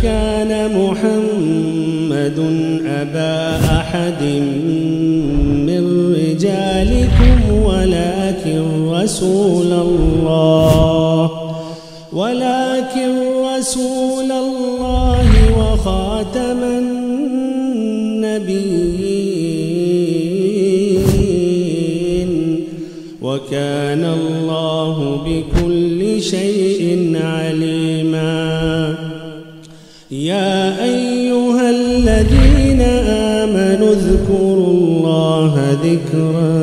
كان محمد أبا أحد من رجالكم ولكن رسول الله وخاتم النبيين وكان الله بكل شيء عليما. يا أيها الذين آمنوا اذكروا الله ذكرا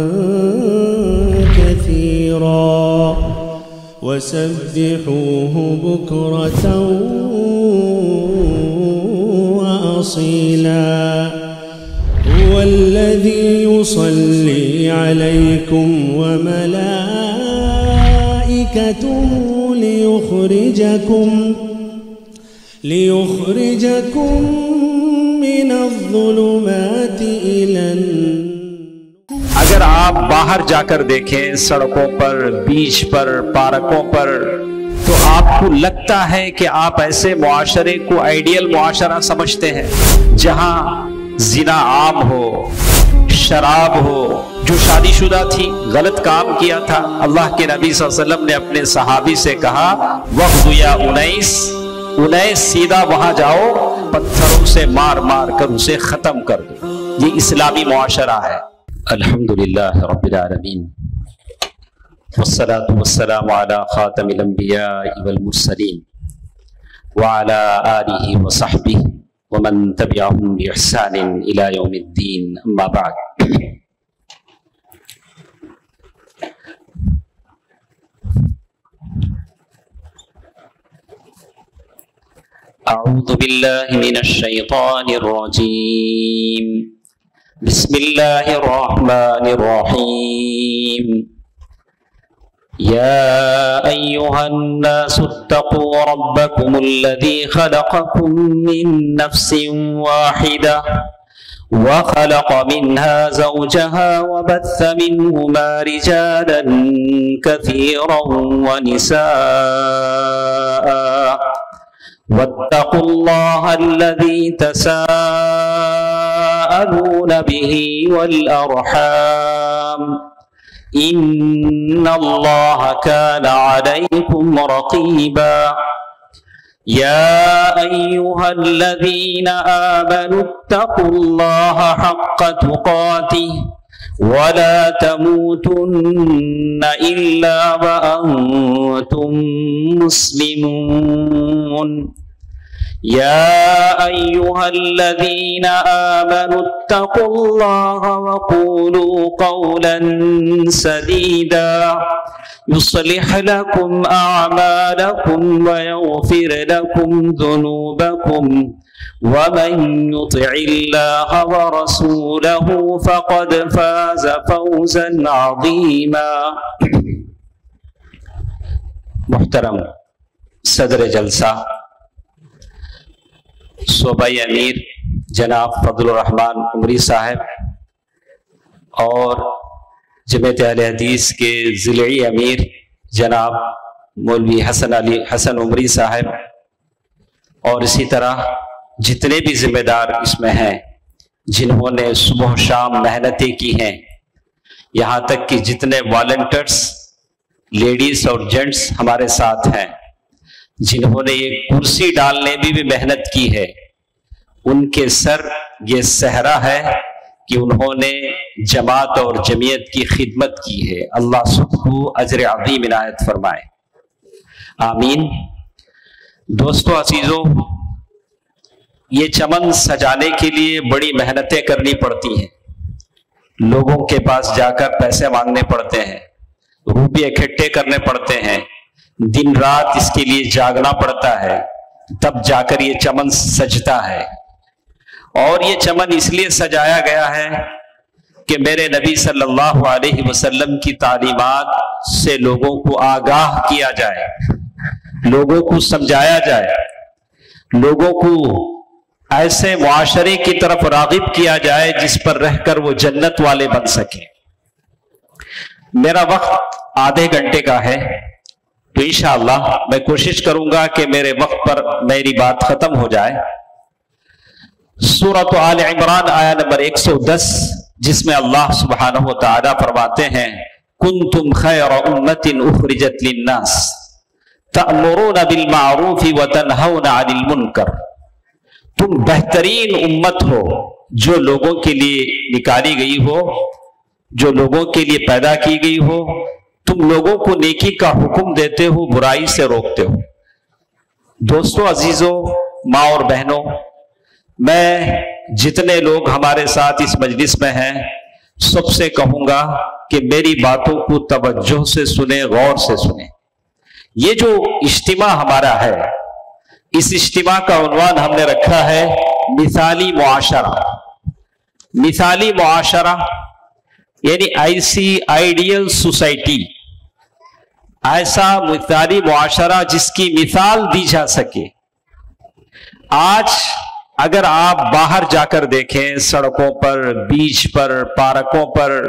كثيرا وسبحوه بكرة وأصيلا. هو الذي يصلي عليكم وملائكته ليخرجكم من الظلمات إلى النور. اگر آپ باہر جا کر دیکھیں سڑکوں پر، بیچ پر، پارکوں پر، تو آپ کو لگتا ہے کہ آپ ایسے معاشرے کو آئیڈیل معاشرہ سمجھتے ہیں جہاں زنا عام ہو، شراب ہو. جو شادی شدہ تھی، غلط کام کیا تھا، اللہ کے نبی صلی اللہ علیہ وسلم نے اپنے صحابی سے کہا وقت یا انیس سیدھا وہاں جاؤ، پتھروں سے مار مار کر اسے ختم کر دو. یہ اسلامی معاشرہ ہے. الحمدللہ رب العالمین والصلاة والسلام علی خاتم الانبیاء والمرسلین وعلی آلہ وصحبہ ومن تبعهم بإحسان إلى يوم الدين. اما بعد. اعوذ باللہ من الشیطان الرجیم. بسم اللہ الرحمن الرحیم. یا ایہا الناس اتقوا ربکم الذی خلقکم من نفس واحدہ وخلق منها زوجها وبث منهما رجالا كثيرا ونساء واتقوا الله الذي تساءلون به والأرحام إن الله كان عليكم رقيبا. يا أيها الذين آمنوا اتقوا الله حق تقاته ولا تموتن إلا وأنتم مسلمون. يا أيها الذين آمنوا اتقوا الله وقولوا قولا سديدا يصلح لكم أعمالكم ويغفر لكم ذنوبكم ومن يطع الله ورسوله فقد فاز فوزا عظيما. محترم صدر جلسہ صوبائی امیر جناب فضل الرحمان عمری صاحب اور جمعیت اہل حدیث کے ضلعی امیر جناب مولوی حسن عمری صاحب اور اسی طرح جتنے بھی ذمہ دار اس میں ہیں جنہوں نے صبح و شام محنتیں کی ہیں، یہاں تک کہ جتنے والنٹرز لیڈیز اور جینٹس ہمارے ساتھ ہیں جنہوں نے یہ کرسی ڈالنے میں بھی محنت کی ہے، ان کے سر یہ صحرا ہے کہ انہوں نے جماعت اور جمعیت کی خدمت کی ہے. اللہ سب کو اجر عظیم عنایت فرمائے. آمین. دوستو عزیزوں، یہ چمن سجانے کے لیے بڑی محنتیں کرنی پڑتی ہیں. لوگوں کے پاس جا کر پیسے مانگنے پڑتے ہیں، روپے اکٹھے کرنے پڑتے ہیں، دن رات اس کے لیے جاگنا پڑتا ہے، تب جا کر یہ چمن سجتا ہے. اور یہ چمن اس لیے سجایا گیا ہے کہ میرے نبی صلی اللہ علیہ وسلم کی تعلیمات سے لوگوں کو آگاہ کیا جائے، لوگوں کو سمجھایا جائے، لوگوں کو ایسے معاشرے کی طرف راغب کیا جائے جس پر رہ کر وہ جنت والے بن سکیں. میرا وقت آدھے گھنٹے کا ہے، تو انشاءاللہ میں کوشش کروں گا کہ میرے وقت پر میری بات ختم ہو جائے۔ سورۃ آل عمران آیا نمبر 110، جس میں اللہ سبحانہ و تعالی فرماتے ہیں کنتم خیر امت اخرجت للناس تأمرون بالمعروف وتنہون عن المنکر، تم بہترین امت ہو جو لوگوں کے لیے نکالی گئی ہو، جو لوگوں کے لیے پیدا کی گئی ہو، تم لوگوں کو نیکی کا حکم دیتے ہو، برائی سے روکتے ہو۔ دوستو عزیزو، ماں اور بہنوں، میں جتنے لوگ ہمارے ساتھ اس مجلس میں ہیں سب سے کہوں گا کہ میری باتوں کو توجہ سے سنیں، غور سے سنیں۔ یہ جو اجتماع ہمارا ہے، اس اجتماع کا عنوان ہم نے رکھا ہے مثالی معاشرہ۔ مثالی معاشرہ یعنی ایسی آئیڈیل سوسائٹی، ایسا مثالی معاشرہ جس کی مثال دی جا سکے۔ آج اگر آپ باہر جا کر دیکھیں، سڑکوں پر، بیچ پر، پارکوں پر،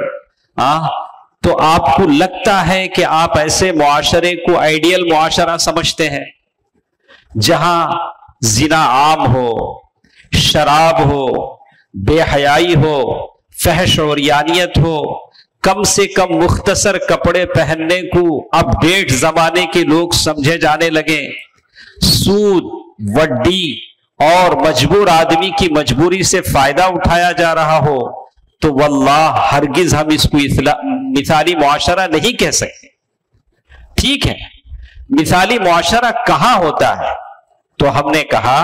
تو آپ کو لگتا ہے کہ آپ ایسے معاشرے کو آئیڈیل معاشرہ سمجھتے ہیں جہاں زنا عام ہو، شراب ہو، بے حیائی ہو، فحش اور عریانیت ہو، کم سے کم مختصر کپڑے پہننے کو اپ ڈیٹ زمانے کے لوگ سمجھے جانے لگیں، سود، وڈی اور مجبور آدمی کی مجبوری سے فائدہ اٹھایا جا رہا ہو، تو واللہ ہرگز ہم اس کو مثالی معاشرہ نہیں کہہ سکتے۔ ٹھیک ہے، مثالی معاشرہ کہاں ہوتا ہے؟ تو ہم نے کہا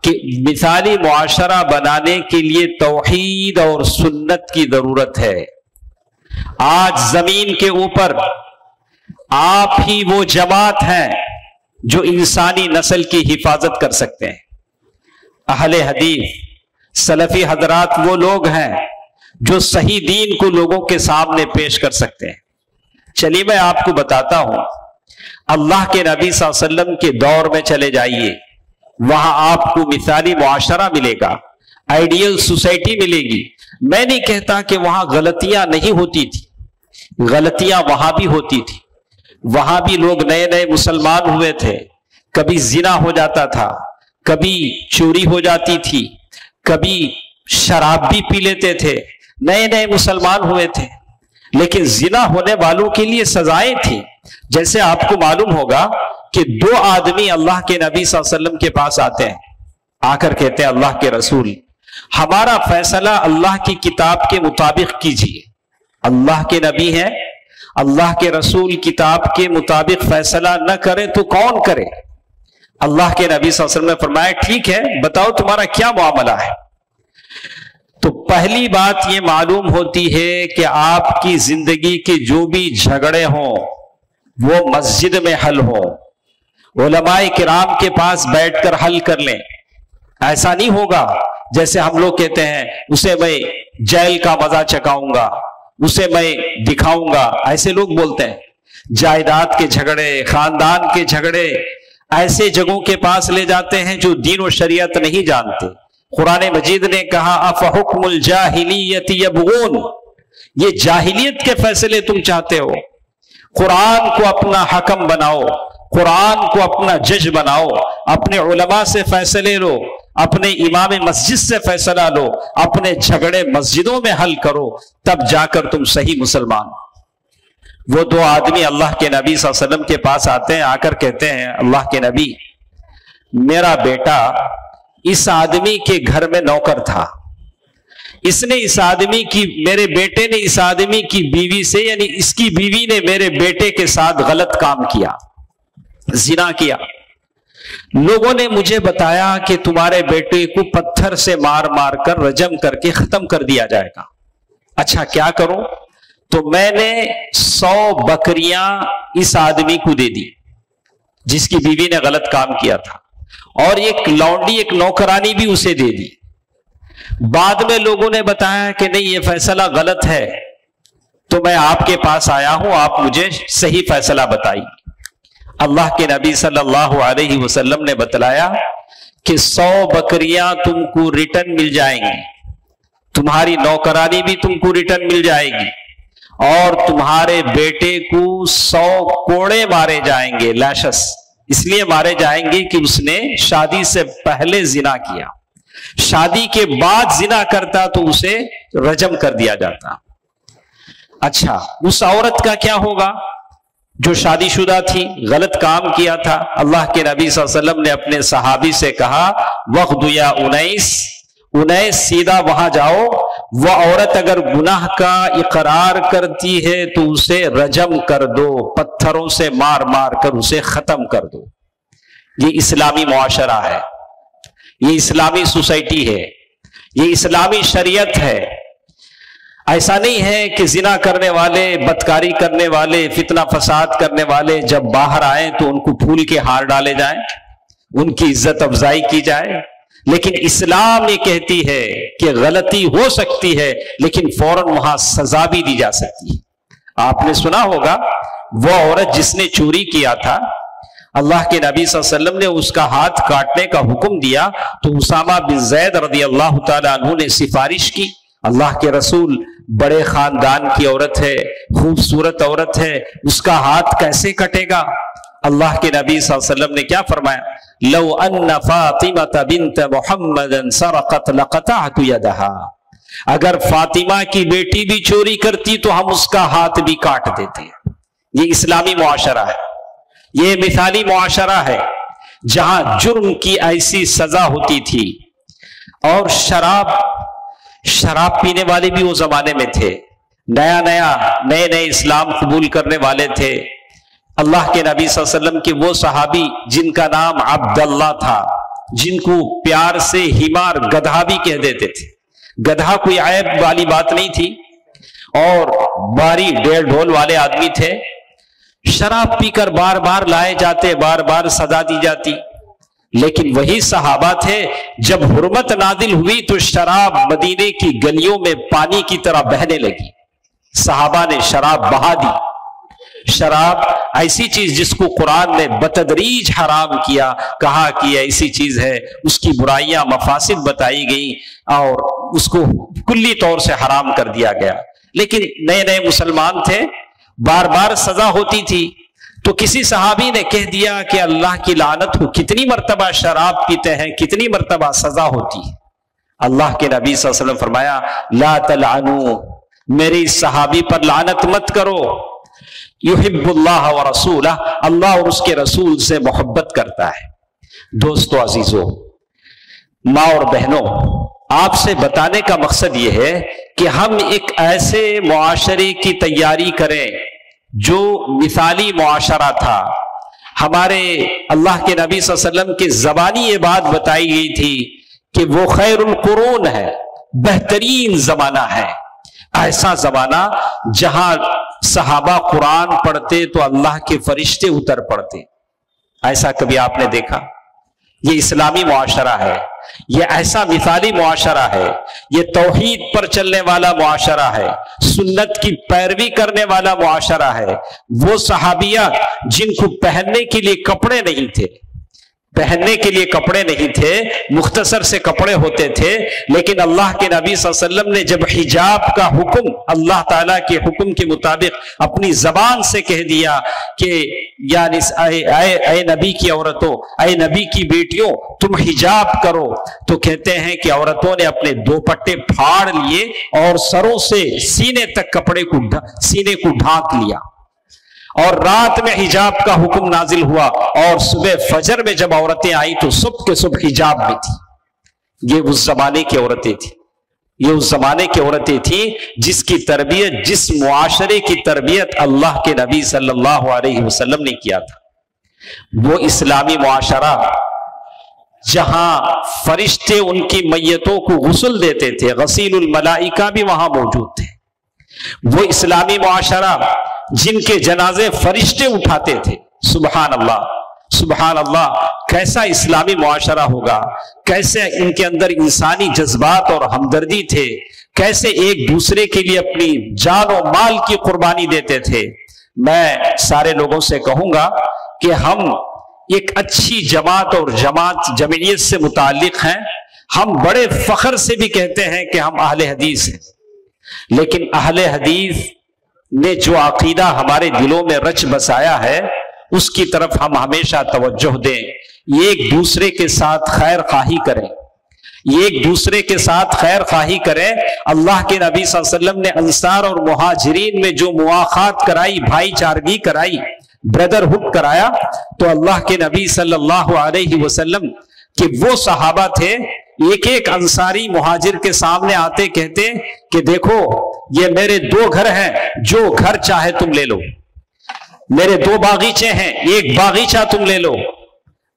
کہ مثالی معاشرہ بنانے کے لیے توحید اور سنت کی ضرورت ہے۔ آج زمین کے اوپر آپ ہی وہ جماعت ہیں جو انسانی نسل کی حفاظت کر سکتے ہیں۔ اہل حدیث سلفی حضرات وہ لوگ ہیں جو صحیح دین کو لوگوں کے سامنے پیش کر سکتے ہیں۔ چلیے میں آپ کو بتاتا ہوں، اللہ کے نبی صلی اللہ علیہ وسلم کے دور میں چلے جائیے، وہاں آپ کو مثالی معاشرہ ملے گا، آئیڈیل سوسائٹی ملے گی۔ میں نہیں کہتا کہ وہاں غلطیاں نہیں ہوتی تھی، غلطیاں وہاں بھی ہوتی تھی، وہاں بھی لوگ نئے نئے مسلمان ہوئے تھے، کبھی زنا ہو جاتا تھا، کبھی چوری ہو جاتی تھی، کبھی شراب بھی پی لیتے تھے، نئے نئے مسلمان ہوئے تھے، لیکن زنا ہونے والوں کے لیے سزائیں تھیں۔ جیسے آپ کو معلوم ہوگا کہ دو آدمی اللہ کے نبی صلی اللہ علیہ وسلم کے پاس آتے ہیں، آ کر کہتے ہیں اللہ کے رسول ہمارا فیصلہ اللہ کی کتاب کے مطابق کیجیے۔ اللہ کے نبی ہیں، اللہ کے رسول کتاب کے مطابق فیصلہ نہ کرے تو کون کرے؟ اللہ کے نبی صلی اللہ علیہ وسلم نے فرمایا ٹھیک ہے، بتاؤ تمہارا کیا معاملہ ہے؟ تو پہلی بات یہ معلوم ہوتی ہے کہ آپ کی زندگی کے جو بھی جھگڑے ہوں وہ مسجد میں حل ہوں، علماء کرام کے پاس بیٹھ کر حل کر لیں۔ ایسا نہیں ہوگا جیسے ہم لوگ کہتے ہیں اسے میں جیل کا مزہ چکاؤں گا، اسے میں دکھاؤں گا، ایسے لوگ بولتے ہیں۔ جائیداد کے جھگڑے، خاندان کے جھگڑے ایسے جگہوں کے پاس لے جاتے ہیں جو دین و شریعت نہیں جانتے۔ قرآن مجید نے کہا افحکم الجاہلیت یبغون، یہ جاہلیت کے فیصلے تم چاہتے ہو؟ قرآن کو اپنا حکم بناؤ، قرآن کو اپنا جج بناؤ، اپنے علماء سے فیصلے لو، اپنے امام مسجد سے فیصلہ لو، اپنے جھگڑے مسجدوں میں حل کرو، تب جا کر تم صحیح مسلمان۔ وہ دو آدمی اللہ کے نبی صلی اللہ علیہ وسلم کے پاس آتے ہیں، آ کر کہتے ہیں اللہ کے نبی میرا بیٹا اس آدمی کے گھر میں نوکر تھا، اس نے اس آدمی کی، میرے بیٹے نے اس آدمی کی بیوی سے، یعنی اس کی بیوی نے میرے بیٹے کے ساتھ غلط کام کیا، زنا کیا۔ لوگوں نے مجھے بتایا کہ تمہارے بیٹے کو پتھر سے مار مار کر رجم کر کے ختم کر دیا جائے گا۔ اچھا کیا کروں؟ تو میں نے 100 بکریاں اس آدمی کو دے دی جس کی بیوی نے غلط کام کیا تھا، اور ایک لونڈی، ایک نوکرانی بھی اسے دے دی۔ بعد میں لوگوں نے بتایا کہ نہیں یہ فیصلہ غلط ہے، تو میں آپ کے پاس آیا ہوں، آپ مجھے صحیح فیصلہ بتائیے۔ اللہ کے نبی صلی اللہ علیہ وسلم نے بتلایا کہ 100 بکریاں تم کو ریٹرن مل جائیں گی، تمہاری نوکرانی بھی تم کو ریٹرن مل جائے گی، اور تمہارے بیٹے کو 100 کوڑے مارے جائیں گے. لاشس اس لیے مارے جائیں گے کہ اس نے شادی سے پہلے زنا کیا. شادی کے بعد زنا کرتا تو اسے رجم کر دیا جاتا. اچھا اس عورت کا کیا ہوگا جو شادی شدہ تھی, غلط کام کیا تھا؟ اللہ کے نبی صلی اللہ علیہ وسلم نے اپنے صحابی سے کہا وقت یا انیس سیدھا وہاں جاؤ. وہ عورت اگر گناہ کا اقرار کرتی ہے تو اسے رجم کر دو, پتھروں سے مار مار کر اسے ختم کر دو. یہ اسلامی معاشرہ ہے, یہ اسلامی سوسائٹی ہے, یہ اسلامی شریعت ہے. ایسا نہیں ہے کہ زنا کرنے والے, بدکاری کرنے والے, فتنہ فساد کرنے والے جب باہر آئیں تو ان کو پھول کے ہار ڈالے جائیں, ان کی عزت افزائی کی جائے. لیکن اسلام یہ کہتی ہے کہ غلطی ہو سکتی ہے لیکن فوراً وہاں سزا بھی دی جا سکتی ہے. آپ نے سنا ہوگا وہ عورت جس نے چوری کیا تھا, اللہ کے نبی صلی اللہ علیہ وسلم نے اس کا ہاتھ کاٹنے کا حکم دیا تو اسامہ بن زید رضی اللہ تعالیٰ عنہ نے سفارش کی, اللہ کے رسول بڑے خاندان کی عورت ہے, خوبصورت عورت ہے, اس کا ہاتھ کیسے کٹے گا؟ اللہ کے نبی صلی اللہ علیہ وسلم نے کیا فرمایا؟ لو ان فاطمہ بنت محمد سرقت لقطعت یدها, اگر فاطمہ کی بیٹی بھی چوری کرتی تو ہم اس کا ہاتھ بھی کاٹ دیتے. یہ اسلامی معاشرہ ہے, یہ مثالی معاشرہ ہے جہاں جرم کی ایسی سزا ہوتی تھی. اور شراب پینے والے بھی وہ زمانے میں تھے, نئے اسلام قبول کرنے والے تھے. اللہ کے نبی صلی اللہ علیہ وسلم کے وہ صحابی جن کا نام عبداللہ تھا, جن کو پیار سے ہمار, گدھا بھی کہہ دیتے تھے. گدھا کوئی عیب والی بات نہیں تھی, اور باری ڈیڑھ ڈھول والے آدمی تھے. شراب پی کر بار بار لائے جاتے, بار بار سزا دی جاتی. لیکن وہی صحابہ تھے جب حرمت نازل ہوئی تو شراب مدینے کی گلیوں میں پانی کی طرح بہنے لگی. صحابہ نے شراب بہا دی. شراب ایسی چیز جس کو قرآن نے بتدریج حرام کیا, کہا کہ ایسی چیز ہے, اس کی برائیاں مفاسد بتائی گئی اور اس کو کلی طور سے حرام کر دیا گیا. لیکن نئے مسلمان تھے, بار بار سزا ہوتی تھی. تو کسی صحابی نے کہہ دیا کہ اللہ کی لعنت ہو, کتنی مرتبہ شراب پیتے ہیں, کتنی مرتبہ سزا ہوتی ہے. اللہ کے نبی صلی اللہ علیہ وسلم فرمایا لا تلعنوا, میری صحابی پر لعنت مت کرو. یحب اللہ ورسولہ, اللہ اور اس کے رسول سے محبت کرتا ہے. دوستو عزیزو, ماں اور بہنوں, آپ سے بتانے کا مقصد یہ ہے کہ ہم ایک ایسے معاشرے کی تیاری کریں جو مثالی معاشرہ تھا. ہمارے اللہ کے نبی صلی اللہ علیہ وسلم کی زبانی یہ بات بتائی گئی تھی کہ وہ خیر القرون ہے, بہترین زمانہ ہے. ایسا زمانہ جہاں صحابہ قرآن پڑھتے تو اللہ کے فرشتے اتر پڑتے. ایسا کبھی آپ نے دیکھا؟ یہ اسلامی معاشرہ ہے, یہ ایسا مثالی معاشرہ ہے, یہ توحید پر چلنے والا معاشرہ ہے, سنت کی پیروی کرنے والا معاشرہ ہے. وہ صحابیہ جن کو پہننے کے لیے کپڑے نہیں تھے, مختصر سے کپڑے ہوتے تھے, لیکن اللہ کے نبی صلی اللہ علیہ وسلم نے جب حجاب کا حکم اللہ تعالیٰ کے حکم کے مطابق اپنی زبان سے کہہ دیا کہ یعنی اے نبی کی عورتوں, اے نبی کی بیٹیوں, تم حجاب کرو, تو کہتے ہیں کہ عورتوں نے اپنے دوپٹے پھاڑ لیے اور سروں سے سینے تک سینے کو ڈھانک لیا. اور رات میں حجاب کا حکم نازل ہوا, اور صبح فجر میں جب عورتیں آئیں تو صبح کے صبح حجاب میں تھی. یہ اس زمانے کی عورتیں تھیں, جس کی تربیت, جس معاشرے کی تربیت اللہ کے نبی صلی اللہ علیہ وسلم نے کیا تھا. وہ اسلامی معاشرہ جہاں فرشتے ان کی میتوں کو غسل دیتے تھے, غسیل الملائکہ بھی وہاں موجود تھے. وہ اسلامی معاشرہ جن کے جنازے فرشتے اٹھاتے تھے. سبحان اللہ, سبحان اللہ, کیسا اسلامی معاشرہ ہوگا, کیسے ان کے اندر انسانی جذبات اور ہمدردی تھے, کیسے ایک دوسرے کے لیے اپنی جان و مال کی قربانی دیتے تھے. میں سارے لوگوں سے کہوں گا کہ ہم ایک اچھی جماعت اور جمعیت سے متعلق ہیں. ہم بڑے فخر سے بھی کہتے ہیں کہ ہم اہل حدیث ہیں, لیکن اہل حدیث نے جو عقیدہ ہمارے دلوں میں رچ بسایا ہے اس کی طرف ہم ہمیشہ توجہ دیں، ایک دوسرے کے ساتھ خیر خواہی کریں، ایک دوسرے کے ساتھ خیر خواہی کریں۔ اللہ کے نبی صلی اللہ علیہ وسلم نے انصار اور مہاجرین میں جو مواخات کرائی، بھائی چارگی کرائی، بردرہڈ کرایا، تو اللہ کے نبی صلی اللہ علیہ وسلم کہ وہ صحابہ تھے، ایک ایک انصاری مہاجر کے سامنے آتے کہتے کہ دیکھو یہ میرے 2 گھر ہیں، جو گھر چاہے تم لے لو، میرے 2 باغیچے ہیں، ایک باغیچہ تم لے لو۔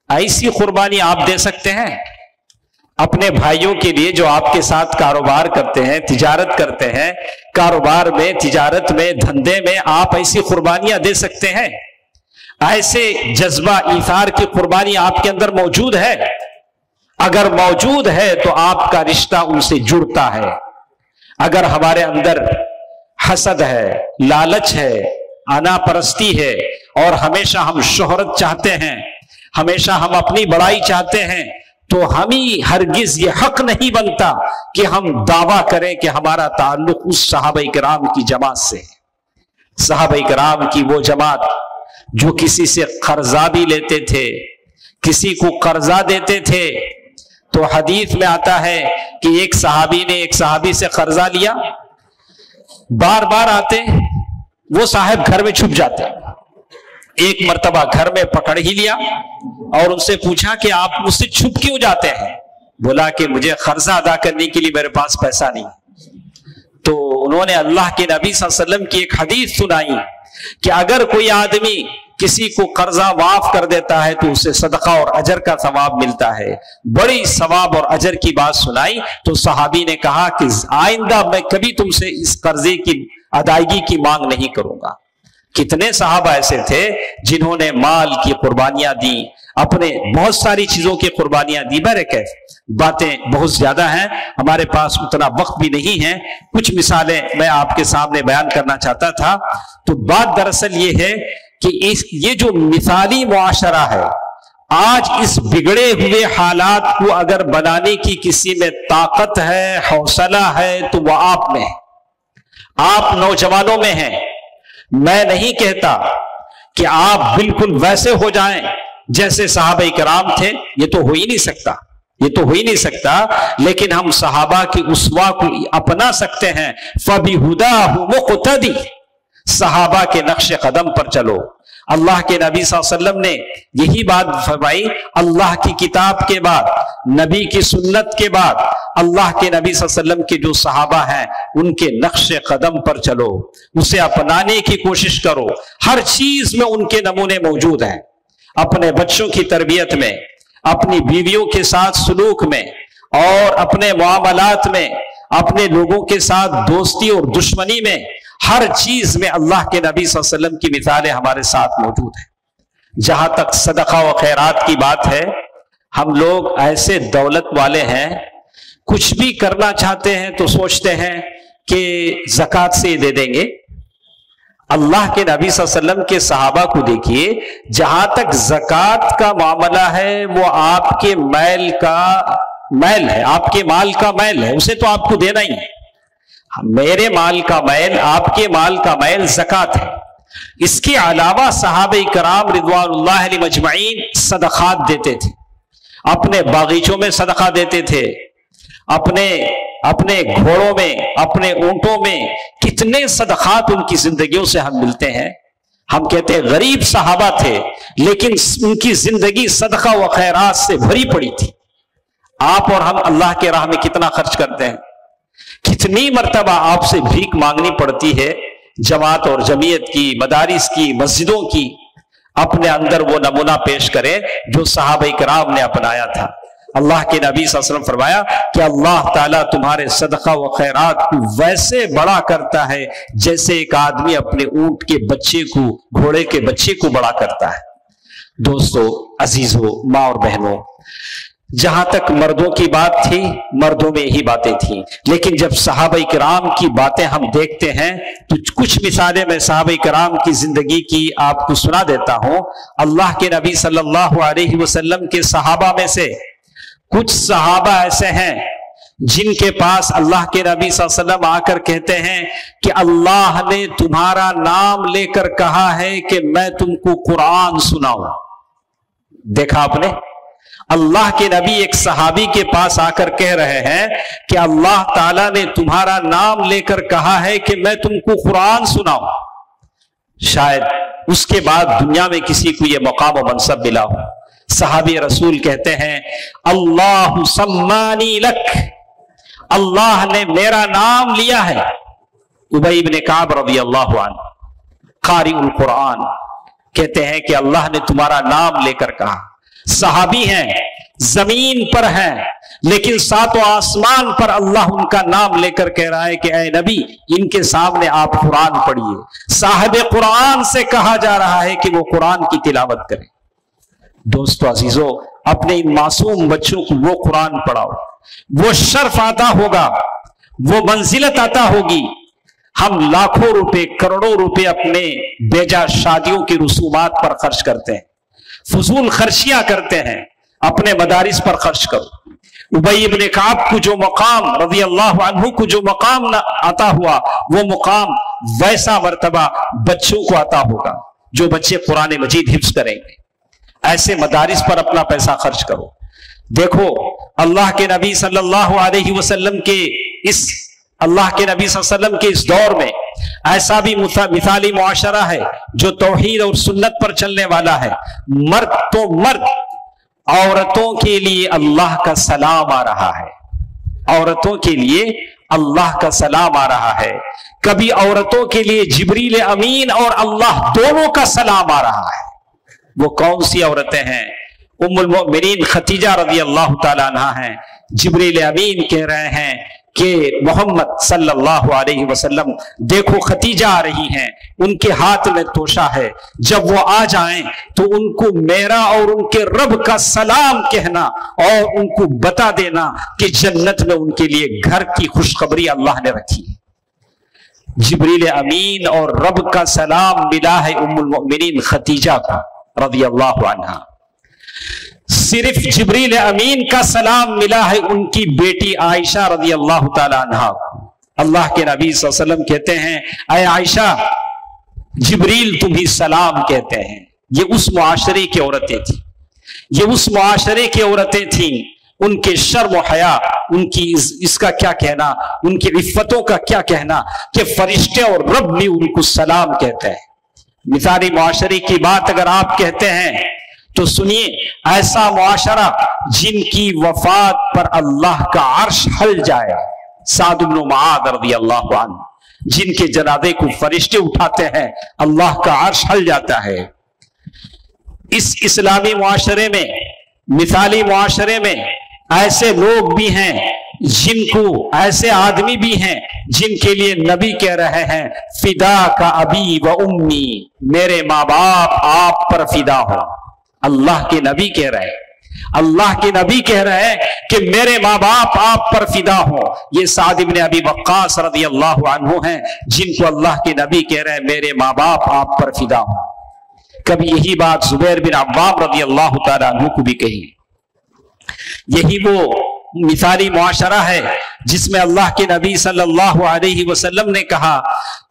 ایسی قربانی آپ دے سکتے ہیں اپنے بھائیوں کے لیے جو آپ کے ساتھ کاروبار کرتے ہیں، تجارت کرتے ہیں، کاروبار میں، تجارت میں، دھندے میں آپ ایسی قربانیاں دے سکتے ہیں؟ ایسے جذبہ ایثار کی قربانی آپ کے اندر موجود ہے؟ اگر موجود ہے تو آپ کا رشتہ ان سے جڑتا ہے۔ اگر ہمارے اندر حسد ہے، لالچ ہے، انا پرستی ہے، اور ہمیشہ ہم شہرت چاہتے ہیں، ہمیشہ ہم اپنی بڑائی چاہتے ہیں، تو ہمیں ہرگز یہ حق نہیں بنتا کہ ہم دعویٰ کریں کہ ہمارا تعلق اس صحابہ کرام کی جماعت سے ہے۔ صحابہ کرام کی وہ جماعت جو کسی سے قرضہ بھی لیتے تھے، کسی کو قرضہ دیتے تھے، تو حدیث میں آتا ہے کہ ایک صحابی نے ایک صحابی سے قرضہ لیا، بار بار آتے، وہ صاحب گھر میں چھپ جاتے، ایک مرتبہ گھر میں پکڑ ہی لیا اور ان سے پوچھا کہ آپ مجھ سے چھپ کیوں جاتے ہیں؟ بولا کہ مجھے قرضہ ادا کرنے کے لیے میرے پاس پیسہ نہیں۔ تو انہوں نے اللہ کے نبی صلی اللہ علیہ وسلم کی ایک حدیث سنائی کہ اگر کوئی آدمی کسی کو قرضہ معاف کر دیتا ہے تو اسے صدقہ اور اجر کا ثواب ملتا ہے، بڑی ثواب اور اجر کی بات سنائی۔ تو صحابی نے کہا کہ آئندہ میں کبھی تم سے اس قرضے کی ادائیگی کی مانگ نہیں کروں گا۔ کتنے صحابہ ایسے تھے جنہوں نے مال کی قربانیاں دی، اپنے بہت ساری چیزوں کی قربانیاں دی۔ بہرکیف باتیں بہت زیادہ ہیں، ہمارے پاس اتنا وقت بھی نہیں ہے، کچھ مثالیں میں آپ کے سامنے بیان کرنا چاہتا تھا۔ تو بات دراصل یہ ہے کہ یہ جو مثالی معاشرہ ہے، آج اس بگڑے ہوئے حالات کو اگر بنانے کی کسی میں طاقت ہے، حوصلہ ہے، تو وہ آپ میں ہے، آپ نوجوانوں میں ہیں۔ میں نہیں کہتا کہ آپ بالکل ویسے ہو جائیں جیسے صحابہ کرام تھے، یہ تو ہو ہی نہیں سکتا، یہ تو ہو ہی نہیں سکتا، لیکن ہم صحابہ کی اسوہ کو اپنا سکتے ہیں۔ فَبِهُدَاهُ مُقْتَدِي، صحابہ کے نقش قدم پر چلو۔ اللہ کے نبی صلی اللہ علیہ وسلم نے یہی بات فرمائی، اللہ کی کتاب کے بعد، نبی کی سنت کے بعد، اللہ کے نبی صلی اللہ علیہ وسلم کے جو صحابہ ہیں ان کے نقش قدم پر چلو، اسے اپنانے کی کوشش کرو۔ ہر چیز میں ان کے نمونے موجود ہیں، اپنے بچوں کی تربیت میں، اپنی بیویوں کے ساتھ سلوک میں، اور اپنے معاملات میں، اپنے لوگوں کے ساتھ دوستی اور دشمنی میں، ہر چیز میں اللہ کے نبی صلی اللہ علیہ وسلم کی مثالیں ہمارے ساتھ موجود ہیں۔ جہاں تک صدقہ و خیرات کی بات ہے، ہم لوگ ایسے دولت والے ہیں، کچھ بھی کرنا چاہتے ہیں تو سوچتے ہیں کہ زکوٰۃ سے دے دیں گے۔ اللہ کے نبی صلی اللہ علیہ وسلم کے صحابہ کو دیکھیے، جہاں تک زکوٰۃ کا معاملہ ہے وہ آپ کے میل کا میل ہے، آپ کے مال کا میل ہے، اسے تو آپ کو دینا ہی ہے۔ میرے مال کا میل، آپ کے مال کا میل زکوٰۃ ہے۔ اس کے علاوہ صحابہ کرام رضوان اللہ علیہم اجمعین صدقات دیتے تھے، اپنے باغیچوں میں صدقہ دیتے تھے، اپنے گھوڑوں میں، اپنے اونٹوں میں، کتنے صدقات ان کی زندگیوں سے ہم ملتے ہیں۔ ہم کہتے ہیں غریب صحابہ تھے لیکن ان کی زندگی صدقہ و خیرات سے بھری پڑی تھی۔ آپ اور ہم اللہ کے راہ میں کتنا خرچ کرتے ہیں، کتنی مرتبہ آپ سے بھیک مانگنی پڑتی ہے، جماعت اور جمعیت کی، مدارس کی، مسجدوں کی۔ اپنے اندر وہ نمونہ پیش کریں جو صحابہ کرام نے اپنایا تھا۔ اللہ کے نبی صلی اللہ علیہ وسلم فرمایا کہ اللہ تعالیٰ تمہارے صدقہ و خیرات کو ویسے بڑا کرتا ہے جیسے ایک آدمی اپنے اونٹ کے بچے کو، گھوڑے کے بچے کو بڑا کرتا ہے۔ دوستو، عزیزو، ماں اور بہنوں، جہاں تک مردوں کی بات تھی، مردوں میں یہی باتیں تھیں، لیکن جب صحابہ کرام کی باتیں ہم دیکھتے ہیں تو کچھ مثالیں میں صحابہ کرام کی زندگی کی آپ کو سنا دیتا ہوں۔ اللہ کے نبی صلی اللہ علیہ وسلم کے صحابہ میں سے کچھ صحابہ ایسے ہیں جن کے پاس اللہ کے نبی صلی اللہ علیہ وسلم آ کر کہتے ہیں کہ اللہ نے تمہارا نام لے کر کہا ہے کہ میں تم کو قرآن سناؤں. دیکھا آپ نے، اللہ کے نبی ایک صحابی کے پاس آ کر کہہ رہے ہیں کہ اللہ تعالیٰ نے تمہارا نام لے کر کہا ہے کہ میں تم کو قرآن سناؤں. شاید اس کے بعد دنیا میں کسی کو یہ مقام و منصب ملا ہو. صحابی رسول کہتے ہیں اللہ سمانی لک، اللہ نے میرا نام لیا ہے. ابی بن کعب رضی اللہ عنہ قاری القرآن کہتے ہیں کہ اللہ نے تمہارا نام لے کر کہا. صحابی ہیں، زمین پر ہیں، لیکن ساتوں آسمان پر اللہ ان کا نام لے کر کہہ رہا ہے کہ اے نبی ان کے سامنے آپ قرآن پڑھیے. صاحب قرآن سے کہا جا رہا ہے کہ وہ قرآن کی تلاوت کریں. دوستو عزیزو، اپنے ان معصوم بچوں کو وہ قرآن پڑھاؤ، وہ شرف عطا ہوگا، وہ منزلت عطا ہوگی. ہم لاکھوں روپے، کروڑوں روپے اپنے بیجا شادیوں کی رسومات پر خرچ کرتے ہیں، فضول خرچیاں کرتے ہیں. اپنے مدارس پر خرچ کرو. ابی بن کعب کو جو مقام، رضی اللہ عنہ کو جو مقام عطا ہوا، وہ مقام ویسا مرتبہ بچوں کو عطا ہوگا جو بچے قرآن مجید حفظ کریں گے. ایسے مدارس پر اپنا پیسہ خرچ کرو. دیکھو اللہ کے نبی صلی اللہ علیہ وسلم کے اس دور میں ایسا بھی مثالی معاشرہ ہے جو توحید اور سنت پر چلنے والا ہے. مرد تو مرد، عورتوں کے لیے اللہ کا سلام آ رہا ہے، عورتوں کے لیے اللہ کا سلام آ رہا ہے. کبھی عورتوں کے لیے جبریل امین اور اللہ دونوں کا سلام آ رہا ہے. وہ کون سی عورتیں ہیں؟ ام المؤمنین خدیجہ رضی اللہ تعالیٰ عنہ ہیں. جبریل امین کہہ رہے ہیں کہ محمد صلی اللہ علیہ وسلم دیکھو خدیجہ آ رہی ہیں، ان کے ہاتھ میں توشہ ہے، جب وہ آ جائیں تو ان کو میرا اور ان کے رب کا سلام کہنا اور ان کو بتا دینا کہ جنت میں ان کے لیے گھر کی خوشخبری اللہ نے رکھی ہے. جبریل امین اور رب کا سلام ملا ہے ام المؤمنین خدیجہ کا رضی اللہ عنہ. صرف جبریل امین کا سلام ملا ہے ان کی بیٹی عائشہ رضی اللہ تعالی عنہ. اللہ کے نبی صلی اللہ علیہ وسلم کہتے ہیں اے عائشہ جبریل تمہیں سلام کہتے ہیں. یہ اس معاشرے کی عورتیں تھیں، یہ اس معاشرے کی عورتیں تھیں. ان کے شرم و حیا، ان کی اس کا کیا کہنا، ان کی عفتوں کا کیا کہنا کہ فرشتے اور رب بھی ان کو سلام کہتے ہیں. مثالی معاشرے کی بات اگر آپ کہتے ہیں تو سنیے، ایسا معاشرہ جن کی وفات پر اللہ کا عرش ہل جائے. سعد بن معاذ رضی اللہ عنہ جن کے جنازے کو فرشتے اٹھاتے ہیں، اللہ کا عرش ہل جاتا ہے. اس اسلامی معاشرے میں، مثالی معاشرے میں ایسے لوگ بھی ہیں جن کو، ایسے آدمی بھی ہیں جن کے لیے نبی کہہ رہے ہیں فدا کا ابی و امی، میرے ماں باپ آپ پر فدا ہو. اللہ کے نبی کہہ رہے ہیں، اللہ کے نبی کہہ رہے ہیں کہ میرے ماں باپ آپ پر فدا ہو. یہ سعد بن ابی وقاص رضی اللہ عنہ ہیں جن کو اللہ کے نبی کہہ رہے ہیں میرے ماں باپ آپ پر فدا ہو. کبھی یہی بات زبیر بن عوام رضی اللہ تعالیٰ عنہ کو بھی کہی. یہی وہ مثالی معاشرہ ہے جس میں اللہ کے نبی صلی اللہ علیہ وسلم نے کہا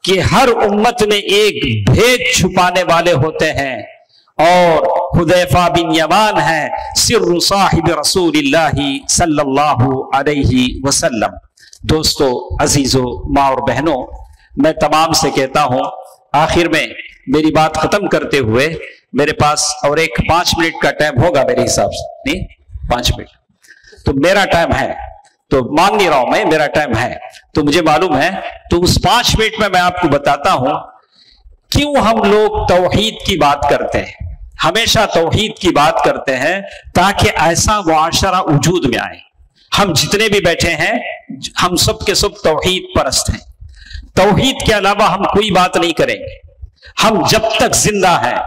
کہ ہر امت میں ایک بھید چھپانے والے ہوتے ہیں، اور حذیفہ بن یمان ہے سر صاحب رسول اللہ صلی اللہ علیہ وسلم. دوستو عزیزو، ماں اور بہنوں، میں تمام سے کہتا ہوں، آخر میں میری بات ختم کرتے ہوئے میرے پاس اور ایک 5 منٹ کا ٹائم ہوگا میرے حساب سے. نہیں 5 منٹ تو میرا ٹائم ہے، تو مانگ نہیں رہا ہوں میں، میرا ٹائم ہے تو مجھے معلوم ہے. تو اس 5 منٹ میں آپ کو بتاتا ہوں کیوں ہم لوگ توحید کی بات کرتے ہیں. ہمیشہ توحید کی بات کرتے ہیں تاکہ ایسا معاشرہ وجود میں آئے. ہم جتنے بھی بیٹھے ہیں ہم سب کے سب توحید پرست ہیں. توحید کے علاوہ ہم کوئی بات نہیں کریں گے. ہم جب تک زندہ ہیں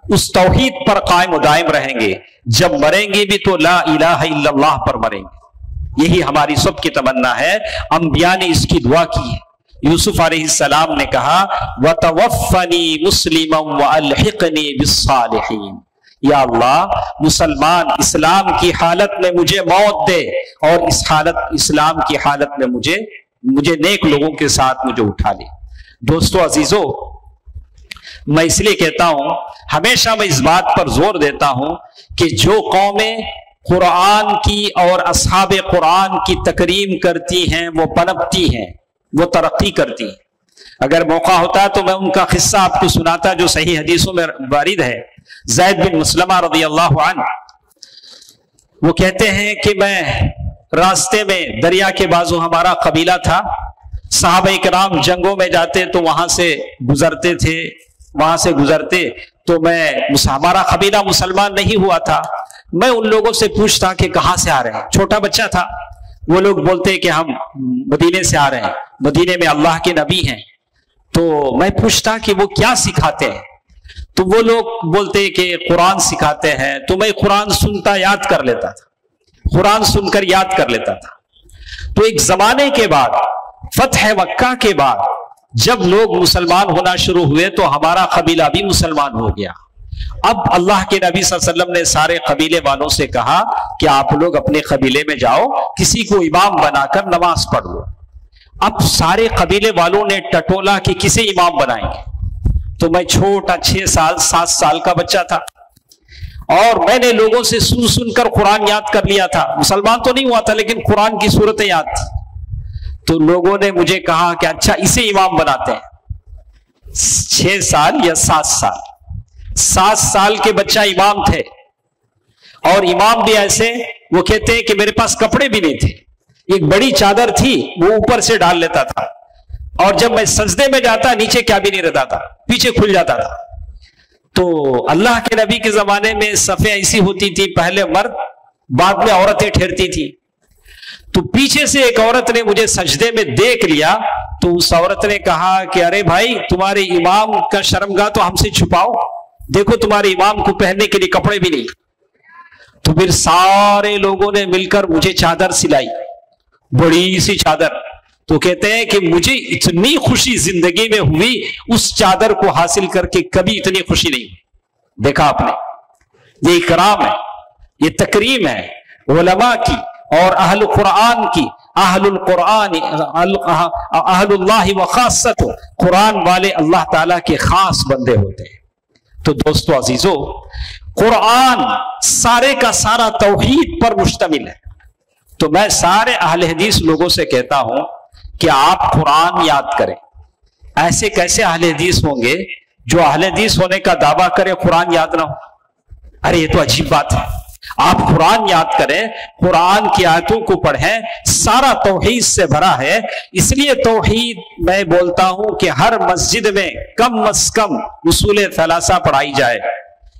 اس توحید پر قائم و دائم رہیں گے. جب مریں گے بھی تو لا الہ الا اللہ پر مریں گے. یہی ہماری سب کی تمنا ہے. انبیاء نے اس کی دعا کی ہے. یوسف علیہ السلام نے کہا وَتَوَفَّنِي مُسْلِمًا وَأَلْحِقْنِي بِالصَّالِحِينَ، یا اللہ مسلمان اسلام کی حالت میں مجھے موت دے اور اس حالت اسلام کی حالت میں مجھے نیک لوگوں کے ساتھ مجھے اٹھا لے۔ دوستو عزیزو، میں اس لیے کہتا ہوں، ہمیشہ میں اس بات پر زور دیتا ہوں کہ جو قومیں قرآن کی اور اصحاب قرآن کی تکریم کرتی ہیں، وہ پنپتی ہیں، وہ ترقی کرتی ہیں۔ اگر موقع ہوتا ہے تو میں ان کا قصہ آپ کو سناتا جو صحیح حدیثوں میں وارد ہے۔ زید بن مسلمہ رضی اللہ عنہ وہ کہتے ہیں کہ میں راستے میں دریا کے بازو ہمارا قبیلہ تھا، صحابہ کرام جنگوں میں جاتے تو وہاں سے گزرتے تھے، وہاں سے گزرتے تو ہمارا قبیلہ مسلمان نہیں ہوا تھا، میں ان لوگوں سے پوچھتا کہ کہاں سے آ رہے ہیں، چھوٹا بچہ تھا، وہ لوگ بولتے کہ ہم مدینے سے آ رہے ہیں، مدینے میں اللہ کے نبی ہیں، تو میں پوچھتا کہ وہ کیا سکھاتے ہیں، تو وہ لوگ بولتے کہ قرآن سکھاتے ہیں، تو میں قرآن سنتا یاد کر لیتا تھا، قرآن سن کر یاد کر لیتا تھا۔ تو ایک زمانے کے بعد، فتح مکہ کے بعد جب لوگ مسلمان ہونا شروع ہوئے تو ہمارا قبیلہ بھی مسلمان ہو گیا۔ اب اللہ کے نبی صلی اللہ علیہ وسلم نے سارے قبیلے والوں سے کہا کہ آپ لوگ اپنے قبیلے میں جاؤ، کسی کو امام بنا کر نماز پڑھ لو۔ اب سارے قبیلے والوں نے ٹٹولا کہ کسے امام بنائیں گے، تو میں چھوٹا 6 سال 7 سال کا بچہ تھا، اور میں نے لوگوں سے سن سن کر قرآن یاد کر لیا تھا، مسلمان تو نہیں ہوا تھا لیکن قرآن کی صورتیں یاد تھی۔ تو لوگوں نے مجھے کہا کہ اچھا اسے امام بناتے ہیں۔ 6 سال یا 7 سال 7 سال کے بچہ امام تھے، اور امام بھی ایسے، وہ کہتے ہیں کہ میرے پاس کپڑے بھی نہیں تھے، ایک بڑی چادر تھی وہ اوپر سے ڈال لیتا تھا، اور جب میں سجدے میں جاتا نیچے کیا بھی نہیں رہتا تھا، پیچھے کھل جاتا تھا۔ تو اللہ کے نبی کے زمانے میں صفیں ایسی ہوتی تھی، پہلے مرد بعد میں عورتیں ٹھہرتی تھی، تو پیچھے سے ایک عورت نے مجھے سجدے میں دیکھ لیا، تو اس عورت نے کہا کہ ارے بھائی تمہارے امام کا شرمگاہ تو ہم سے چھپاؤ، دیکھو تمہارے امام کو پہننے کے لیے کپڑے بھی نہیں۔ تو پھر سارے لوگوں نے مل کر مجھے چادر سلائی، بڑی سی چادر۔ تو کہتے ہیں کہ مجھے اتنی خوشی زندگی میں ہوئی، اس چادر کو حاصل کر کے کبھی اتنی خوشی نہیں ہوئی۔ دیکھا آپ نے، یہ اکرام ہے، یہ تکریم ہے علماء کی اور اہل قرآن کی، اہل القرآن اہل اللہ وخاصت، قرآن والے اللہ تعالیٰ کے خاص بندے ہوتے ہیں۔ تو دوستو عزیزو، قرآن سارے کا سارا توحید پر مشتمل ہے، تو میں سارے اہل حدیث لوگوں سے کہتا ہوں کہ آپ قرآن یاد کریں۔ ایسے کیسے اہل حدیث ہوں گے جو اہل حدیث ہونے کا دعویٰ کرے قرآن یاد نہ ہو؟ ارے یہ تو عجیب بات ہے۔ آپ قرآن یاد کریں، قرآن کی آیتوں کو پڑھیں، سارا توحید سے بھرا ہے۔ اس لیے توحید میں بولتا ہوں کہ ہر مسجد میں کم از کم اصول ثلاثہ پڑھائی جائے،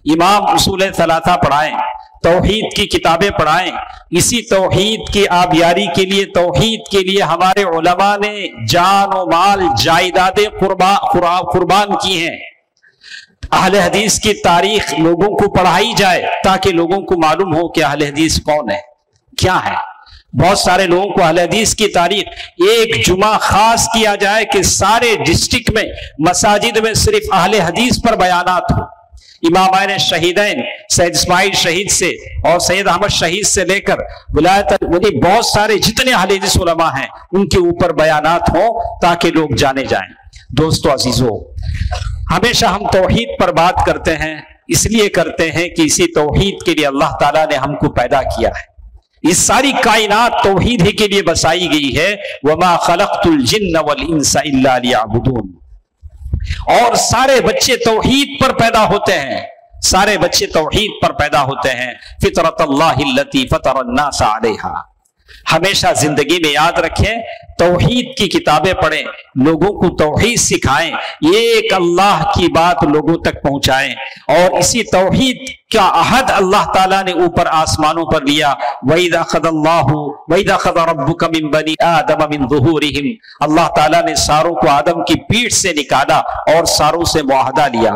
امام اصول ثلاثہ پڑھائیں، توحید کی کتابیں پڑھائیں۔ اسی توحید کی آبیاری کے لیے، توحید کے لیے ہمارے علماء نے جان و مال جائیدادیں قربان کی ہیں۔ اہل حدیث کی تاریخ لوگوں کو پڑھائی جائے تاکہ لوگوں کو معلوم ہو کہ اہل حدیث کون ہے، کیا ہے۔ بہت سارے لوگوں کو اہل حدیث کی تاریخ ایک جمعہ خاص کیا جائے کہ سارے ڈسٹرکٹ میں مساجد میں صرف اہل حدیث پر بیانات ہو۔ امامین شہیدین سید اسماعیل شہید سے اور سید احمد شہید سے لے کر ولایت بہت سارے جتنے اہل حدیث علماء ہیں ان کے اوپر بیانات ہوں تاکہ لوگ جانے جائیں۔ دوستو عزیزو، ہمیشہ ہم توحید پر بات کرتے ہیں، اس لیے کرتے ہیں کہ اسی توحید کے لیے اللہ تعالیٰ نے ہم کو پیدا کیا ہے۔ اس ساری کائنات توحید ہی کے لیے بسائی گئی ہے۔ وَمَا خَلَقْتُ الْجِنَّ وَالْإِنسَ إِلَّا لِيَعْبُدُونَ۔ اور سارے بچے توحید پر پیدا ہوتے ہیں، سارے بچے توحید پر پیدا ہوتے ہیں۔ فطرت اللہ التی فطر الناس علیہا۔ ہمیشہ زندگی میں یاد رکھیں، توحید کی کتابیں پڑھیں، لوگوں کو توحید سکھائیں، ایک اللہ کی بات لوگوں تک پہنچائیں، اور اسی توحید کا عہد اللہ تعالیٰ نے اوپر آسمانوں پر لیا۔ وَإِذَا أَخَذَ رَبُّكَ مِن بَنِي آدَمَ مِن ظُهُورِهِمْ۔ اللہ تعالیٰ نے ساروں کو آدم کی پیٹھ سے نکالا اور ساروں سے معاہدہ لیا۔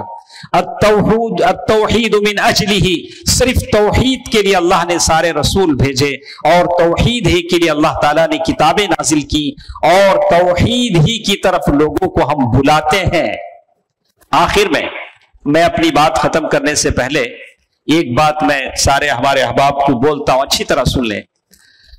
التوحید من اجلہ، صرف توحید کے لیے اللہ نے سارے رسول بھیجے، اور توحید ہی کے لیے اللہ تعالیٰ نے کتابیں نازل کی، اور توحید ہی کی طرف لوگوں کو ہم بلاتے ہیں۔ آخر میں اپنی بات ختم کرنے سے پہلے ایک بات میں سارے ہمارے احباب کو بولتا ہوں، اچھی طرح سن لیں۔